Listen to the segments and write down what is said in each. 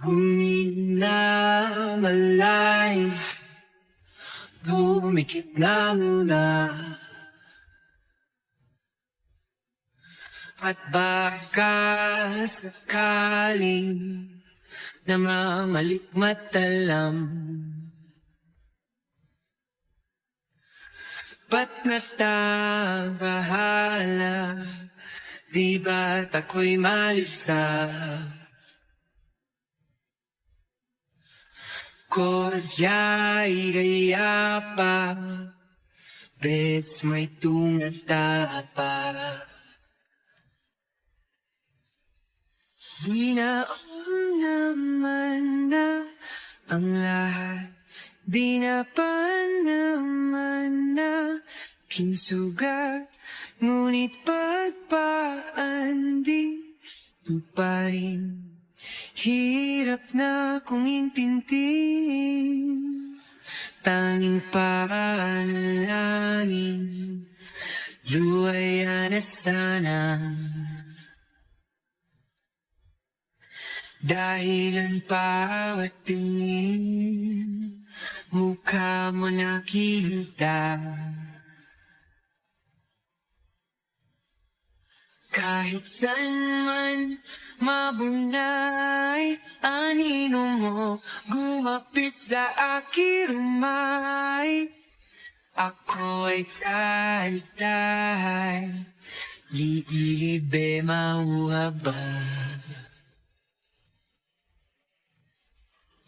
Minamalay, pumikit na muna. At baka sakaling namamalikmatalam, ba't natabahala? Di ba't ako'y malisa? Kodya'y gaya pa, bes may tumata pa. Binaon naman na ang lahat, di na pa naman na kinsugat. Ngunit pagpaan di pa rin, hirap na kong intindihin. Tanging panalangin, luwaya na sana. Dahil ang bawat tingin, mukha mo nakita. Kahit saan man mabunay, anino mo gumapit sa aking rumay. Ako ay dahan-dahan, liibe mauhaba.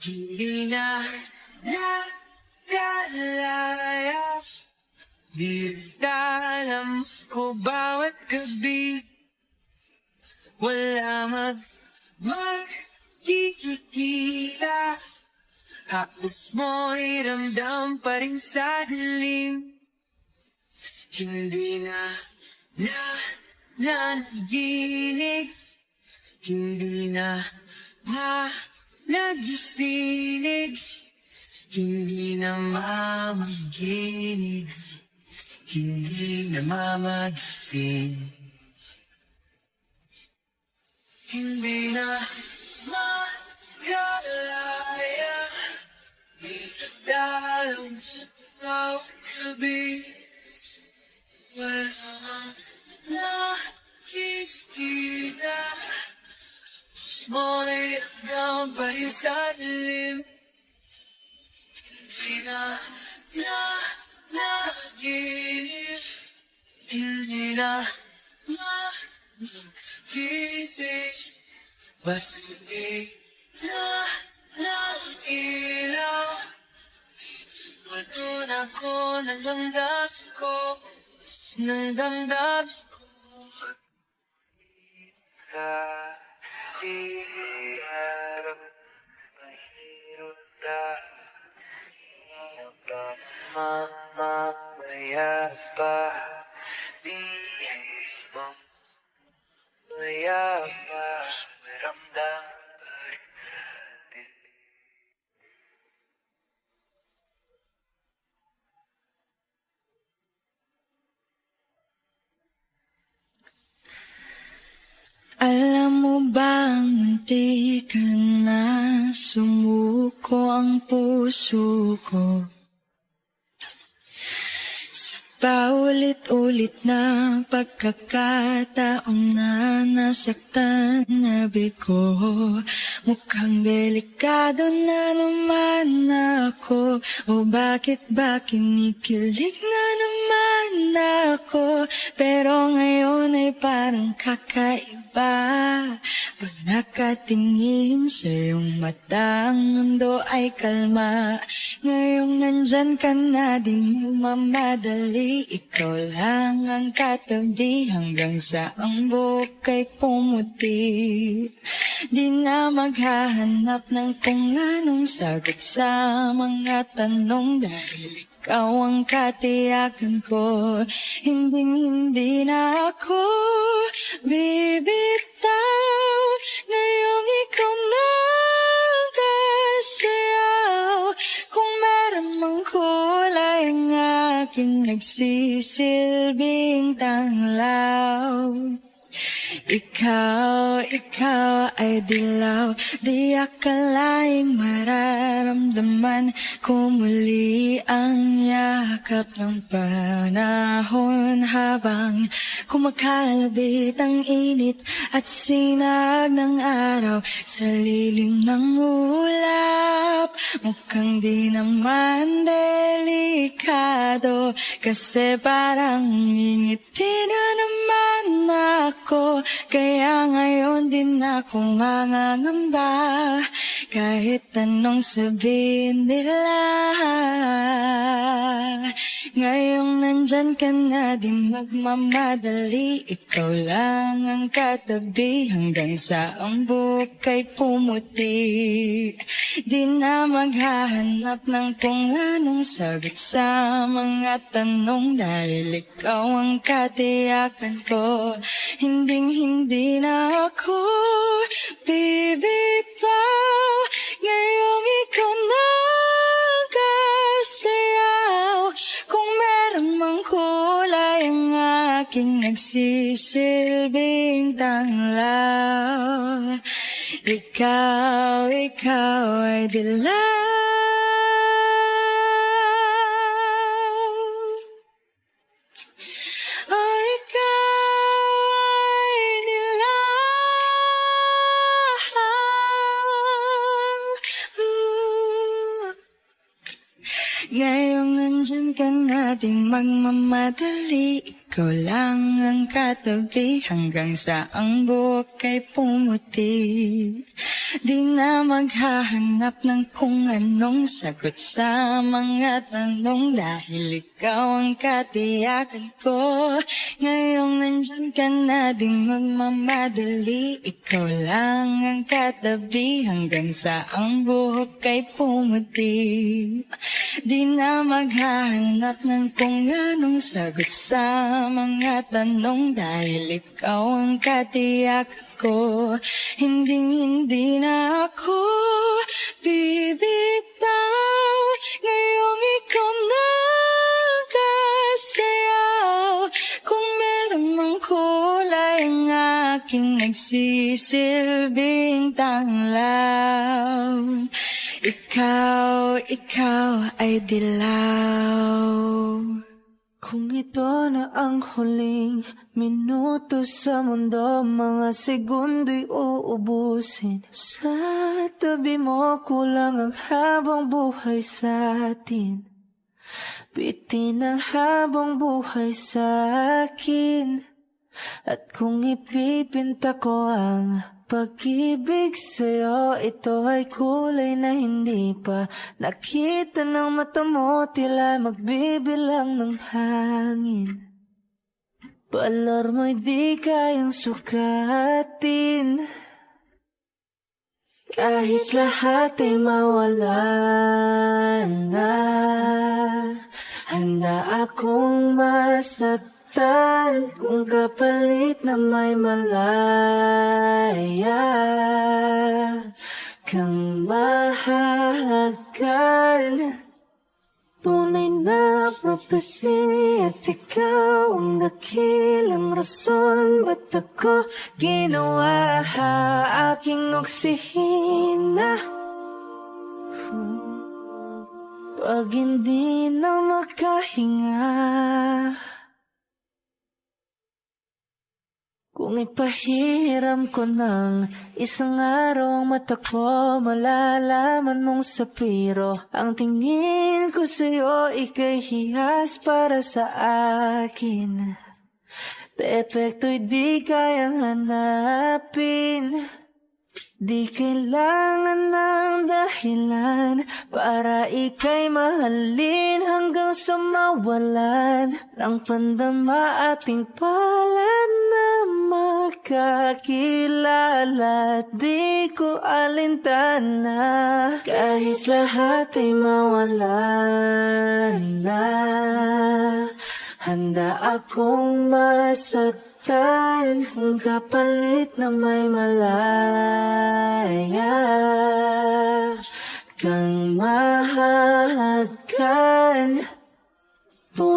Hindi na nalalaya, di alam ko bawat gabi. Wala magkikita, hapos mo'y ramdam pa rin sa dilim. Hindi na nanaginig, hindi na nagising, hindi na mamaginig, hindi na mamagising. Hindi na magalaya, di dalong sa bawat gabi. Wala nakikita, mo'y ramdam pa rin sa dilim. Hindi na naginig, hindi na magising, basta di ilaw. Doon ako ng damdam ko, ng damdam ko. Hirap, mahirap na, mamaya pa, di mo maya pa, may ramdam pa rin sa dilim. Alam mo bang muntikan na sumuko ang puso ko? Sa paulit-ulit na pagkakataon na nasaktan na bigo, mukhang delikado na naman ako. O bakit ba kinikilig na naman ako? Pero ngayon ay parang kakaiba. Pag nakatingin sa iyong mata, ang mundo ay kalma. Ngayong nandyan ka na, di magmamadali. Ikaw lang ang katabi hanggang sa ang buhok ay pumuti. Di na maghahanap ng kung anong sagot sa mga tanong, dahil ikaw ang katiyakan ko. Hindi na ako bibitaw. Ngayong ikaw na ang kasayaw. Kung meron mang kulay ang aking nagsisilbing tanglaw. Ikaw ay dilaw, di akalaing mararamdaman ko muli ang yakap ng panahon habang kumakalabit ang init at sinag ng araw sa lilim ng ulap. Mukhang di naman delikado kasi parang ngingiti na naman ako. Kaya ngayon din ako mangangamba kahit anong sabihin nila. Ngayong nandyan ka na, di magmamadali. Ikaw lang ang katabi hanggang sa ang buhok ay pumuti. Di na maghahanap ng kung anong sagot sa mga tanong dahil ikaw ang katiyakan ko. Hinding-hindi na ako bibitaw. Ngayong ikaw na kasayaw. Kung meron mang kulay ang aking nagsisilbing tanglaw. Ikaw ay dilaw. Oh, ikaw ay dilaw. Ngayong nandyan ka na, di magmamadali. Ikaw lang ang katabi hanggang sa ang buhok ay pumuti. Di na maghahanap ng kung anong sagot sa mga tanong dahil ikaw ang katiyakan ko. Ngayong nandyan ka na, di magmamadali. Ikaw lang ang katabi hanggang sa ang buhok ay pumuti. Di na maghahanap ng kung anong sagot sa mga tanong dahil ikaw ang katiyakan ko. Hinding-hindi na ako bibitaw. Ngayong ikaw na kasayaw. Kung meron mang kulay ang aking nagsisilbing tanglaw. Ikaw ay dilaw. Kung ito na ang huling minuto sa mundo, mga segundo'y uubusin. Sa tabi mo kulang ang habang buhay sa atin. Bitin ang habang buhay sa akin. At kung ipipinta ko ang pag-ibig sa'yo, ito ay kulay na hindi pa nakita ng mata mo, tila magbibilang ng hangin. Balor mo'y di kayang sukatin, kahit lahat ay mawala na. Handa akong masaktan kung kapalit na may malaya kang mahahagan. Tunay na prophecy at ikaw ang dakilang rason ba't ako ginawa aking oksihina. Pag hindi na makahinga, kung ipahiram ko ng isang araw ang mata ko, malalaman mong sapiro. Ang tingin ko sa'yo, ika'y hiyas para sa akin. Depekto'y di kayang hanapin. Di kailangan ng dahilan para ika'y mahalin hanggang sa mawalan ng pandama ating palad na makakilala. Di ko alintana kahit lahat ay mawalan na. Handa akong masaktan kung kapalit na may malaya kang mahahagan.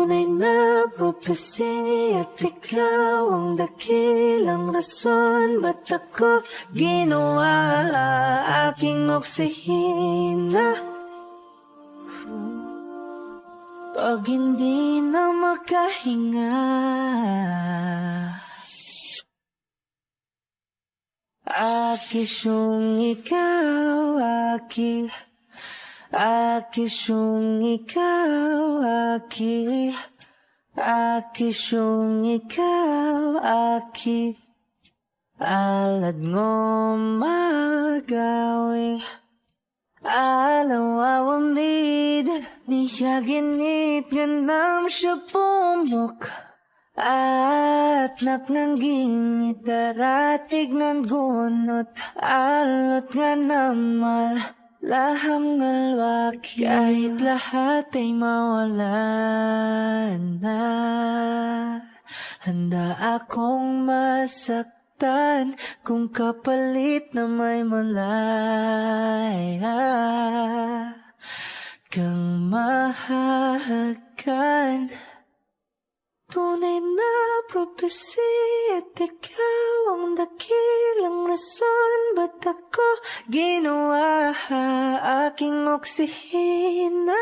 Tunay na prophecy at ikaw ang dakilang rason. Ba't ako ginawa aking oksihina? Pag hindi na makahinga, akisyong ikaw, akisyong ikaw, akisyong ikaw, alad ngo magawi. Alawawamid, niyaginit ganam siya pumuk. At napnangging itaratig ng gunot. Alot nga namal, laham ngalwaki. Kahit lahat ay mawala na, handa akong masaktan kung kapalit na may malaya kang mahahagan. Tunay na prophecy at ikaw ang dakilang rason. Ba't ako ginawa aking oksihina?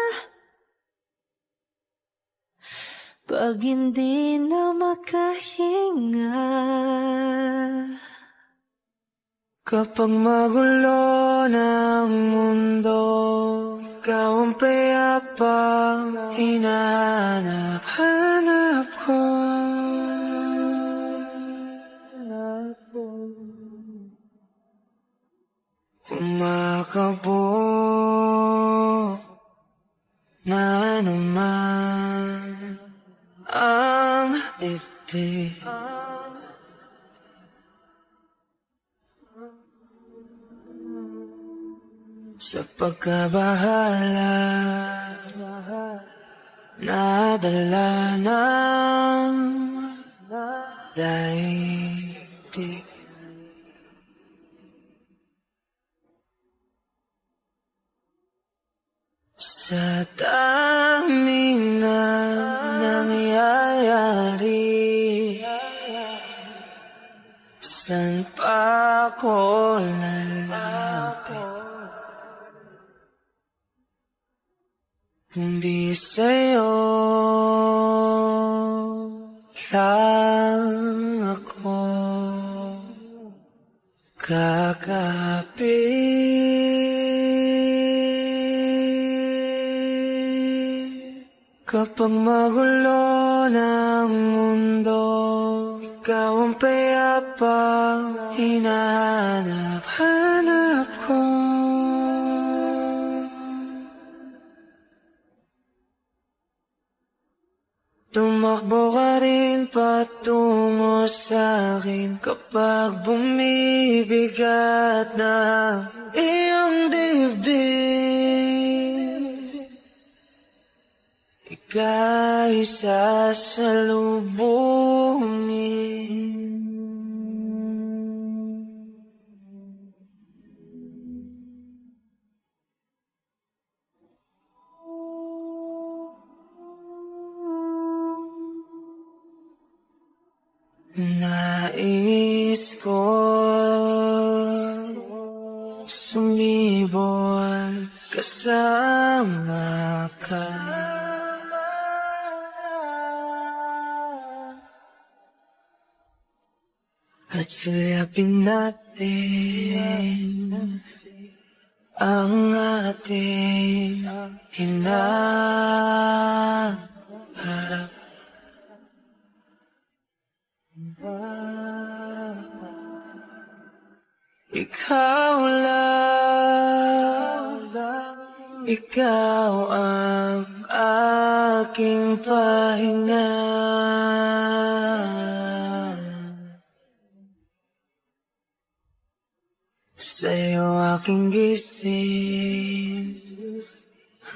Pag hindi na makahinga. Kapag magulo ng mundo, ikaw ang payapang hinahanap ko. Kumakabo na naman ang dibdib. Sa pagkabahala, nadala ng daigdig. Sa daming na nangyayari, san pa ko lalapit kundi sa'yo lang ako kakapit. Kapag magulo ng mundo, ikaw ang payapang hinahanap ko. Tumakbo ka rin patungo sa'kin kapag bumibigat na iyong dibdib. Ika'y sasalubungin. Nais ko sumibol kasama ka. At suyapin natin ang ating hinaharap. Ikaw lang, ikaw ang aking pahinga. Sa'yo aking gising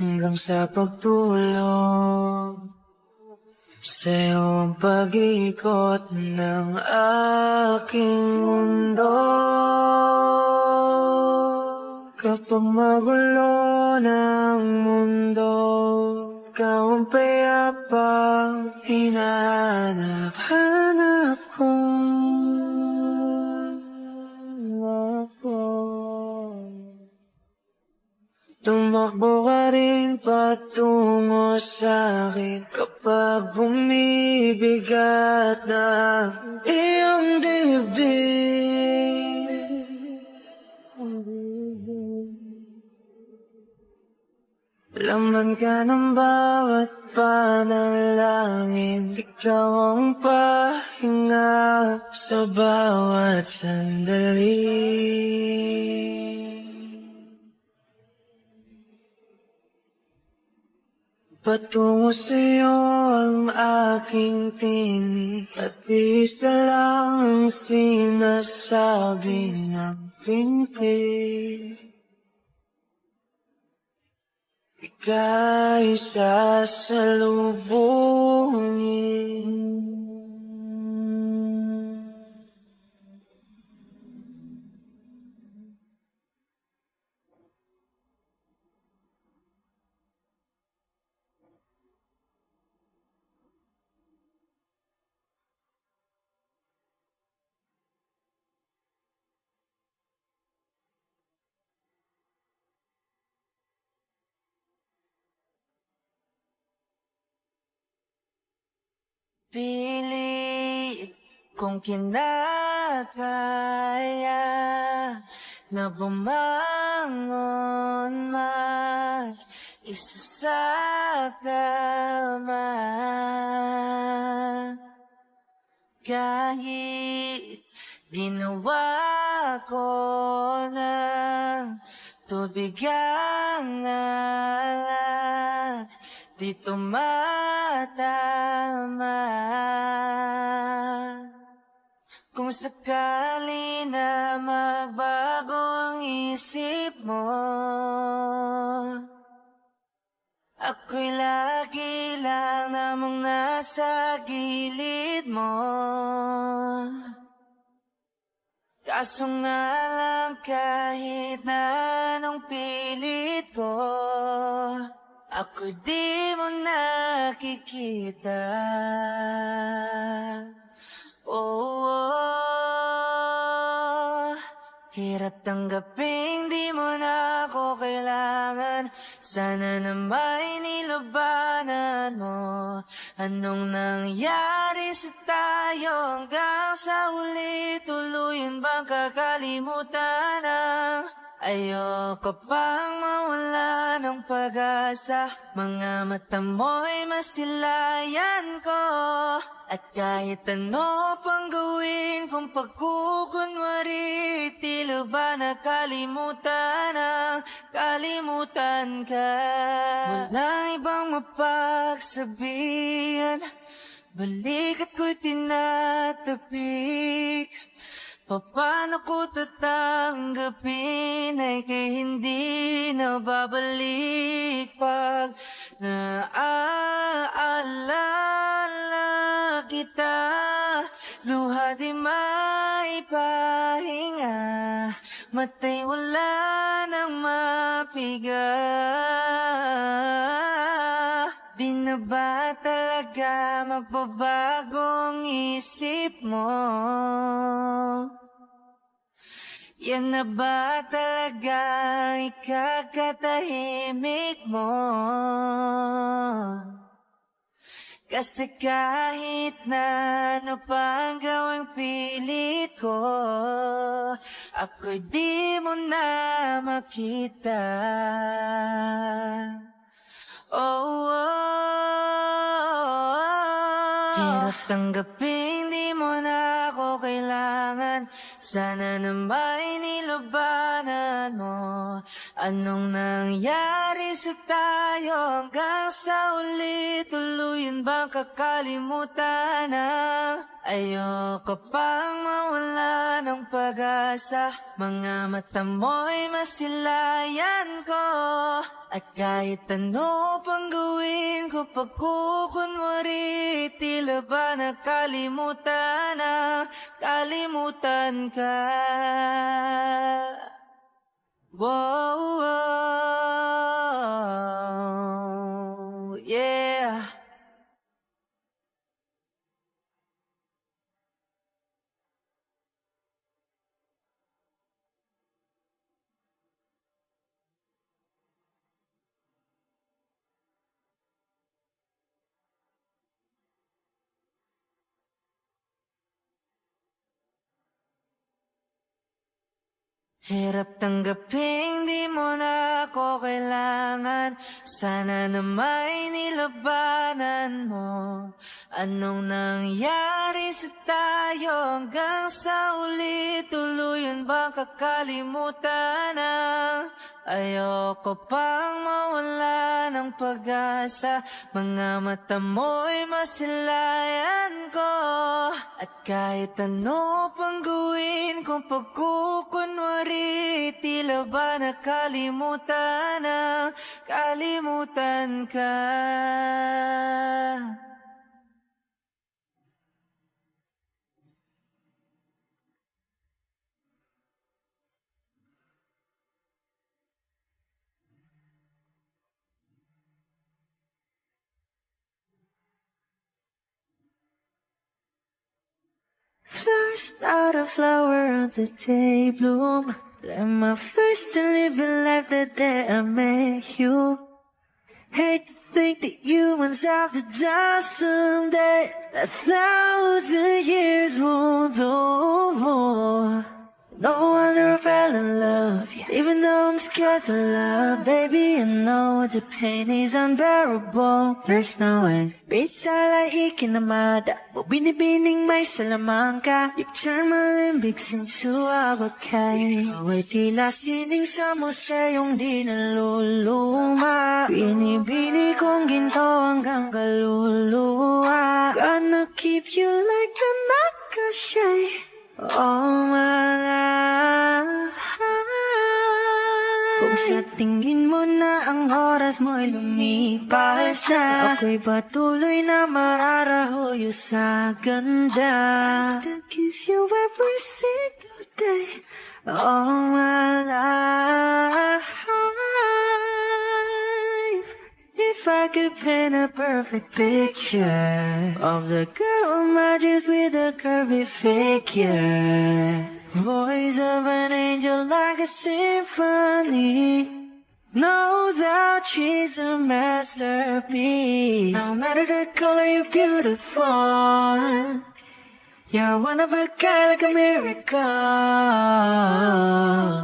hanggang sa pagtulog. Sa'yo ang pag-ikot ng aking mundo. Kapag magulo ng mundo, ikaw ang payapang hinahanap-hanap ko. Tumakbo ka rin patungo sa'kin kapag bumibigat na iyong dibdib. Laman ka ng bawat panalangin, ikaw ang pahinga sa bawat sandali. Patungo sa'yo ang aking pinig, at tiis na lang ang sinasabi ng pintig. Ika'y sasalubungin. Pilit kong kinakaya na bumangon mag-isa sa kama. Kahit ginawa ko ng tubig ang alak, di tumatama. Kung sakali na magbago ang isip mo, ako'y lagi lang namang nasa gilid mo. Kaso nga lang kahit na anong pilit ko, ako'y di mo nakikita. Oh, hirap tanggaping di mo na ako kailangan. Sana na may nilabanan mo. Anong nangyari sa tayo hanggang sa huli? Tuluyan bang kakalimutan ang ayoko pang mawala ng pag-asa. Mga mata mo'y masilayan ko, at kahit ano pang gawin kung pagkukunwari, tila ba nakalimutan ang kalimutan ka. Walang ibang mapagsabihan, balik at ko'y tinatapik. Paano ko tatanggapin ay kay hindi na babalik pag naaalala kita. Luha di maipahinga, matay wala nang mapiga. Di na ba talaga magbabago ang isip mo? Yan na ba talaga ikakatahimik mo? Kasi kahit na ano pang gawing pilit ko, ako'y di mo na makita. Oh, hirap tanggapin di mo na ako kailangan. Sana na may nilabanan mo. Anong nangyari sa tayo hanggang sa uli? Tuluyan bang kakalimutan ang ayoko pang mawala ng pag-asa. Mga mata mo'y masilayan ko, at kahit ano pang gawin ko pagkukunwari, tila ba nakalimutan na kalimutan ka. Whoa, whoa, yeah. Hirap tanggaping di mo na ako kailangan. Sana na may nilabanan mo. Anong nangyari sa tayo hanggang sa uli? Tuluyan bang kakalimutan na? Ayoko pang mawala ng pag-asa. Mga mata mo'y masilayan ko. At kahit ano pang gawin kung pagkukunwari, tila ba nakalimutan na, kalimutan ka. First not a flower on the day bloom. Like my first time living life the day I met you. Hate to think that humans have to die someday. 1,000 years won't know more. No wonder I fell in love, yeah. Even though I'm scared to love, baby, I know the pain is unbearable. There's no way. Minsan lahi kinamada, binibining may salamang ka. You turn my limbics into abakay. Away tila sining sa museyong di naluluma. Binibini kong ginto hanggang kaluluwa. Gonna keep you like a nakashay all my life. Kung sa tingin mo na ang oras mo'y lumipas na, ako'y patuloy na mararahuyo sa ganda. I still kiss you every single day all my life. If I could paint a perfect picture of the girl in my dreams with a curvy figure, voice of an angel like a symphony, no doubt she's a masterpiece. No matter the color, you're beautiful. You're one of a kind, like a miracle.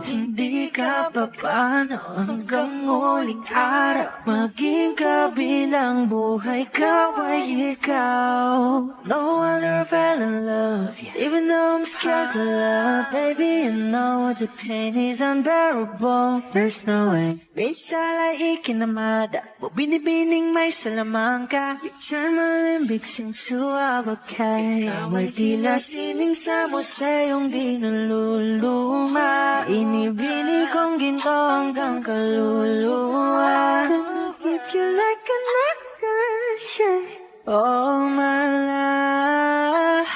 Hindi ka papaano hanggang huling araw, maging kabilang buhay ka ay ikaw. No wonder I fell in love, yeah. Even though I'm scared to love, baby, I know the pain is unbearable. There's no way. Minsan lahi kinamada, binibining may salamang ka. You turn my limbics into abakay. Away tila sining sa museyong di naluluma. Inibini kong ginto hanggang kaluluwa. Gonna keep you like a nakashay all my life.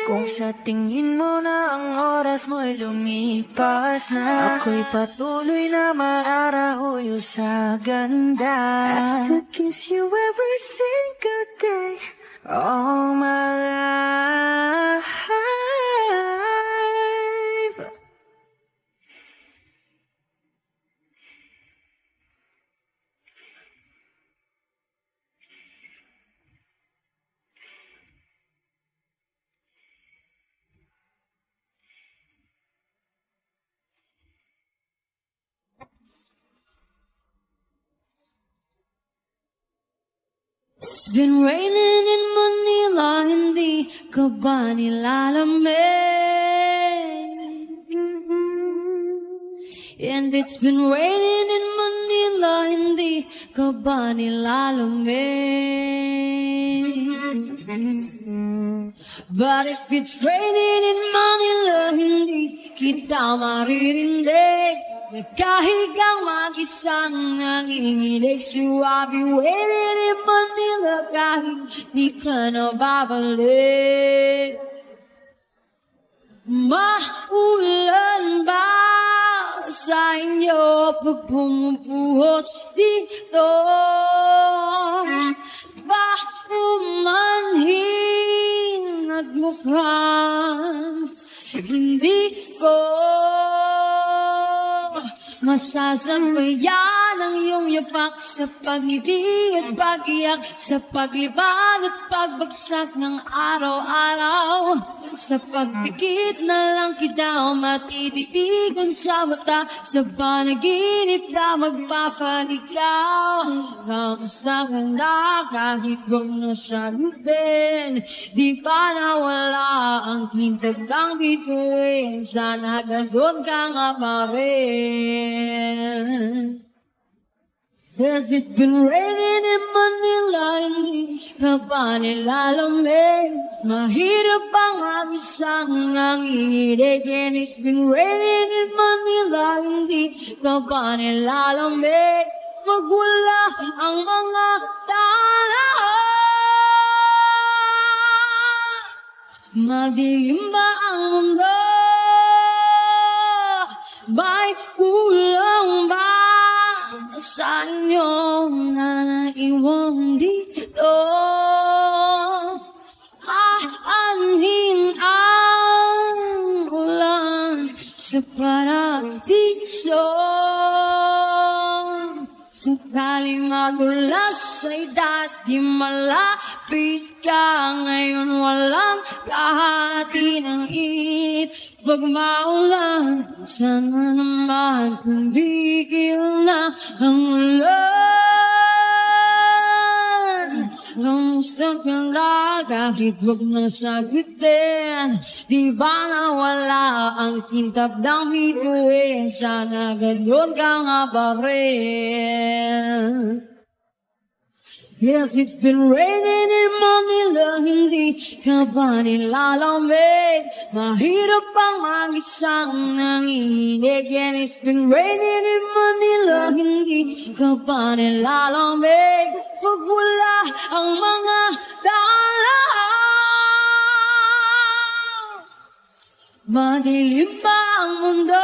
Kung sa tingin mo na ang oras mo'y lumipas na, ako'y patuloy na mararahuyo sa ganda. I still kiss you every single day all my life. It's been raining in Manila, hindi ka ba nilalamig? And it's been raining in Manila, hindi ka ba nilalamig? But if it's raining in Manila, hindi kita maririnig. Nagkahigang mag-isang nanginginig. So I'll be waiting in Manila kahit di ka na babalik. Maulan ba sa inyo pag pumupuhos dito? Bakit umanhin at mukhang hindi ko masasabayan ng iyong yapak sa pag-ibig at pag-iyak, sa paglibag at pagbagsak ng araw-araw. Sa pagpikit na lang kita matititigan sa mata, sa panaginip na magpapaligaw. Kamusta ka na kahit huwag na sagutin? Di ba nawala ang kintab ng bituin? Sana ganun ka nga pa rin. Has it been raining in Manila? Hindi ka ba nilalamig? Mahirap ang mag-isang nanginginig. And it's been raining in Manila. Hindi ka ba nilalamig? Magwala ang mga tala. Madilim ba ang mundo? Ba'y kulang ba sa inyo na naiwang dito? Aanhin ang ulan sa paradiso. Sakaling madulas ay dati malapit ka. Ngayon walang kahati ng init. Pag maulan, sana naman tumigil na ang ulan. Kamusta ka na kahit huwag na sagutin? Di ba nawala ang kintab ng bituin? Sana ganun ka nga pa rin. Yes, it's been raining in Manila. Hindi ka ba nilalamig? Mahirap ang mag-isang nanginginig. And it's been raining in Manila. Hindi ka ba nilalamig? Pag wala ang mga tala. Madilim ba ang mundo?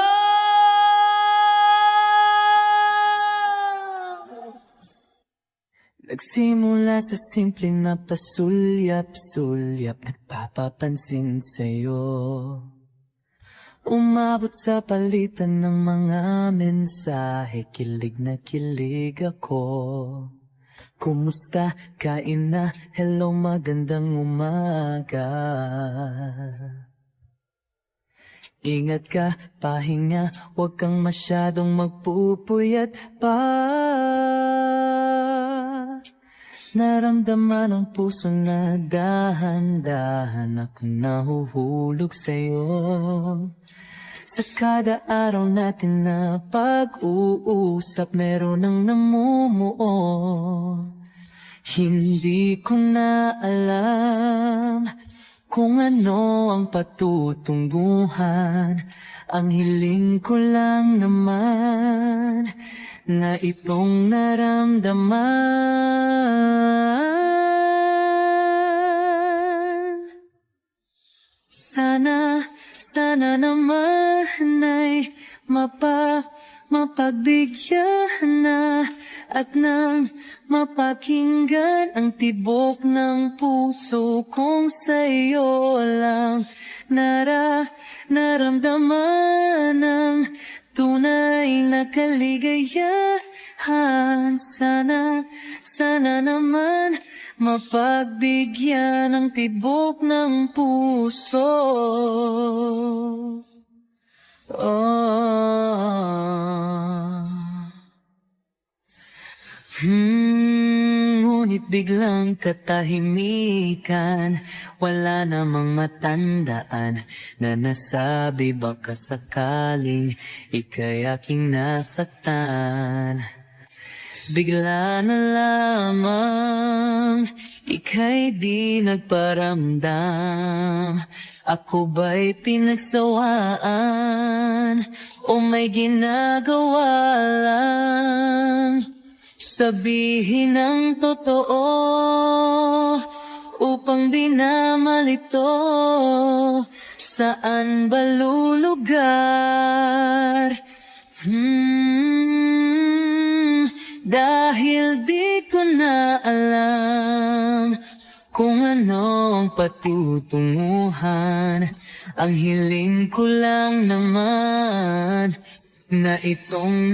Nagsimula sa simple na pasulyap-sulyap, nagpapapansin sa'yo. Umabot sa palitan ng mga mensahe, kilig na kilig ako. Kumusta? Kain na? Hello, magandang umaga. Ingat ka, pahinga, huwag kang masyadong magpupuyat pa. Naramdaman ang puso na dahan-dahan ako nahuhulog sa'yo. Sa kada araw natin na pag-uusap, meron ang namumuo. Hindi ko na alam kung ano ang patutunguhan. Ang hiling ko lang naman na itong naramdaman. Sana naman ay mapagbigyan na at nang mapakinggan ang tibok ng puso kong sa'yo lang naramdaman ang tunay na kaligayahan. Sana naman mapagbigyan ng tibok ng puso. Ngunit biglang katahimikan, wala namang matandaan na nasabi baka sakaling ika'y aking nasaktan. Bigla na lamang ika'y di nagparamdam. Ako ba'y pinagsawaan o may ginagawa lang? Sabihin ang totoo upang di na malito. Saan ba lulugar? Dahil di ko na alam kung ano ang patutunguhan. Ang hiling ko lang naman na itong